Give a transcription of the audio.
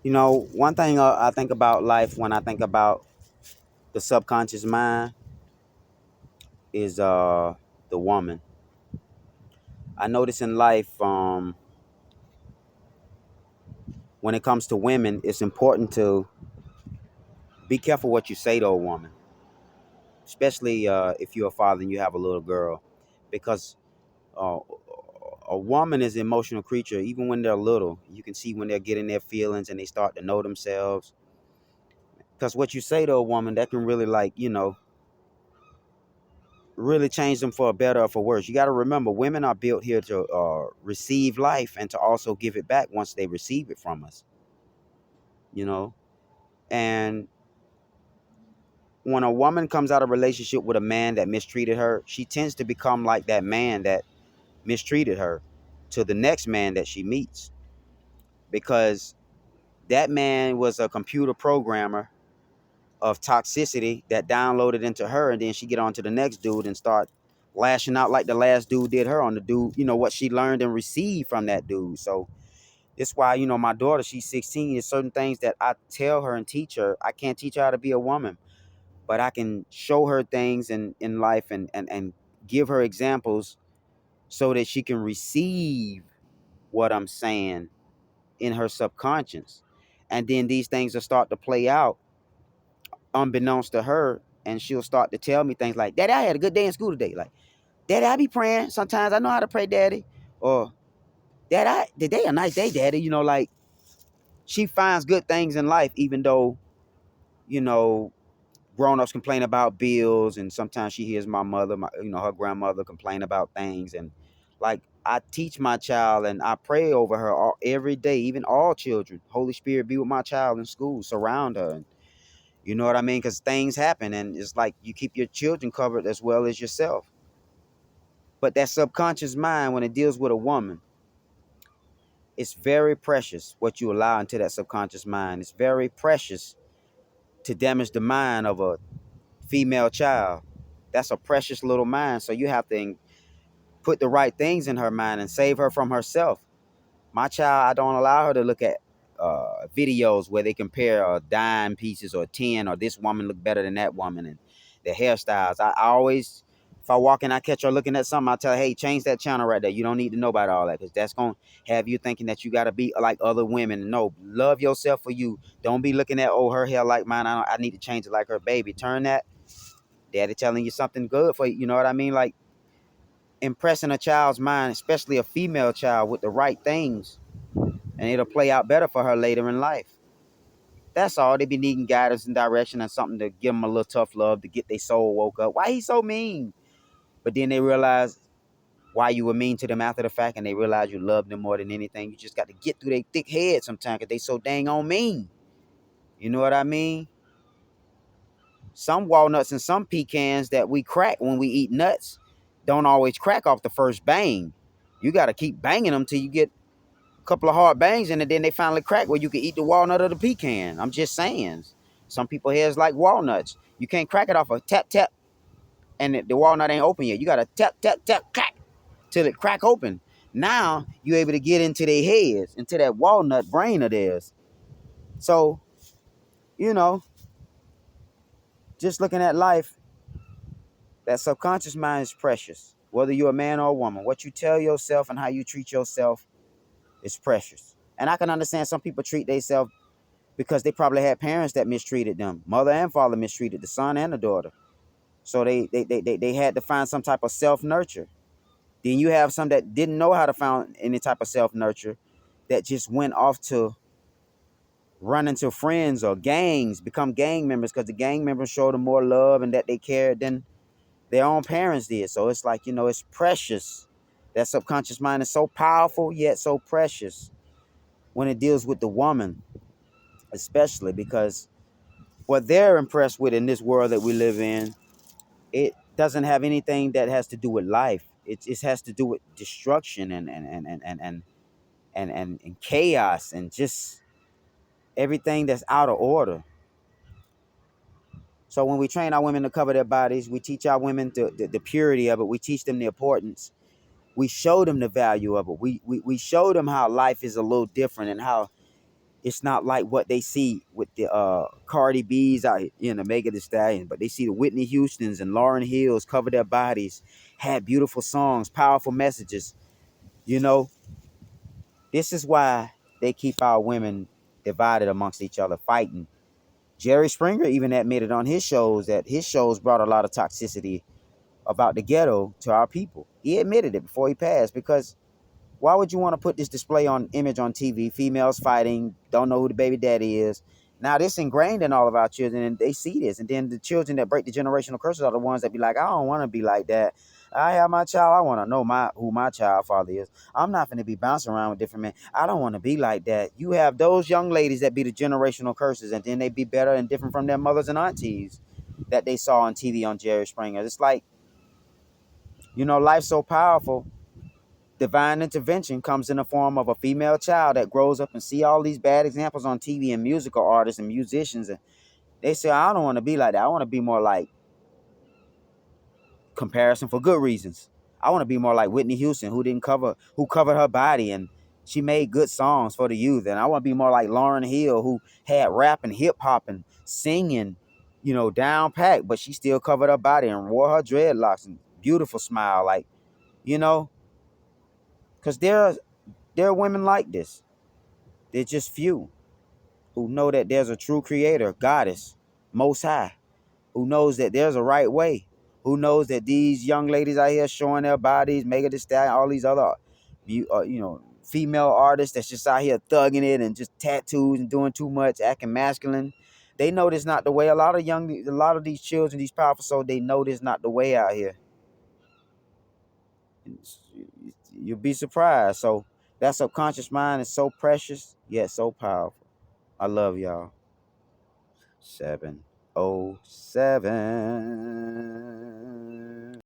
One thing I think about life when I think about the subconscious mind is the woman. I notice in life, when it comes to women, it's important to be careful what you say to a woman, especially if you're a father and you have a little girl, because uh, a woman is an emotional creature. Even when they're little, you can see when they're getting their feelings and they start to know themselves. Because what you say to a woman, that can really, like, really change them for a better or for worse. You got to remember, women are built here to receive life and to also give it back once they receive it from us. You know, and when a woman comes out of a relationship with a man that mistreated her, she tends to become like that man that mistreated her to the next man that she meets, because that man was a computer programmer of toxicity that downloaded into her, and then she get on to the next dude and start lashing out like the last dude did her on the dude, what she learned and received from that dude. So that's why, my daughter, she's 16. There's certain things that I tell her and teach her. I can't teach her how to be a woman, but I can show her things in life, and give her examples so that she can receive what I'm saying in her subconscious. And then these things will start to play out unbeknownst to her, and she'll start to tell me things like, "Daddy, I had a good day in school today." Like, "Daddy, I be praying. Sometimes I know how to pray, Daddy." Or, today a nice day, Daddy." Like, she finds good things in life, even though, you know, grown-ups complain about bills, and sometimes she hears my mother, her grandmother complain about things. And like, I teach my child and I pray over her every day, even all children. Holy Spirit, be with my child in school, surround her. And you know what I mean? Because things happen, and it's like you keep your children covered as well as yourself. But that subconscious mind, when it deals with a woman, it's very precious what you allow into that subconscious mind. It's very precious to damage the mind of a female child. That's a precious little mind. So you have to put the right things in her mind and save her from herself. My child, I don't allow her to look at videos where they compare dime pieces or 10, or this woman look better than that woman, and their hairstyles. I always, if I walk in, I catch her looking at something, I tell her, "Hey, change that channel right there. You don't need to know about all that, because that's going to have you thinking that you got to be like other women. No, love yourself for you. Don't be looking at, oh, her hair like mine. I need to change it like her." Baby, turn that. Daddy telling you something good for you. You know what I mean? Like, impressing a child's mind, especially a female child, with the right things, and it'll play out better for her later in life. That's all. They be needing guidance and direction and something to give them a little tough love to get their soul woke up. Why he so mean? But then they realize why you were mean to them after the fact, and they realize you love them more than anything. You just got to get through their thick head sometimes, because they so dang on mean. You know what I mean? Some walnuts and some pecans that we crack when we eat nuts don't always crack off the first bang. You got to keep banging them till you get a couple of hard bangs in it, then they finally crack where you can eat the walnut or the pecan. I'm just saying. Some people here's like walnuts. You can't crack it off a tap tap, and the walnut ain't open yet. You gotta tap tap tap crack till it crack open. Now you're able to get into their heads, into that walnut brain of theirs. So, you know, just looking at life, that subconscious mind is precious. Whether you're a man or a woman, what you tell yourself and how you treat yourself is precious. And I can understand some people treat themselves because they probably had parents that mistreated them. Mother and father mistreated the son and the daughter. So they had to find some type of self-nurture. Then you have some that didn't know how to find any type of self-nurture, that just went off to run into friends or gangs, become gang members, because the gang members showed them more love and that they cared than their own parents did. So it's like, it's precious. That subconscious mind is so powerful, yet so precious when it deals with the woman, especially because what they're impressed with in this world that we live in, it doesn't have anything that has to do with life. It has to do with destruction and chaos, and just everything that's out of order. So when we train our women to cover their bodies, we teach our women the purity of it. We teach them the importance. We show them the value of it. We show them how life is a little different, and how It's not like what they see with the Cardi B's out here, the Megan Thee Stallion, but they see the Whitney Houstons and Lauryn Hills cover their bodies, had beautiful songs, powerful messages. You know, this is why they keep our women divided amongst each other, fighting. Jerry Springer even admitted on his shows that his shows brought a lot of toxicity about the ghetto to our people. He admitted it before he passed, because why would you want to put this display on image on TV? Females fighting, don't know who the baby daddy is. Now this ingrained in all of our children, and they see this. And then the children that break the generational curses are the ones that be like, I don't want to be like that. I have my child. I want to know who my child father is. I'm not going to be bouncing around with different men. I don't want to be like that. You have those young ladies that be the generational curses, and then they be better and different from their mothers and aunties that they saw on TV on Jerry Springer. It's like, life's so powerful. Divine intervention comes in the form of a female child that grows up and see all these bad examples on TV and musical artists and musicians, and they say, I don't want to be like that. I want to be more like Comparison for good reasons. I want to be more like Whitney Houston, who covered her body, and she made good songs for the youth. And I want to be more like Lauryn Hill, who had rap and hip hop and singing, down pat, but she still covered her body and wore her dreadlocks and beautiful smile, like, because there are women like this. They're just few who know that there's a true creator, goddess, most high, who knows that there's a right way, who knows that these young ladies out here showing their bodies, Megan Thee Stallion, all these other, female artists that's just out here thugging it and just tattoos and doing too much, acting masculine. They know this not the way. A lot of these children, these powerful souls, they know this not the way out here. You'll be surprised. So that subconscious mind is so precious, yet so powerful. I love y'all. 707.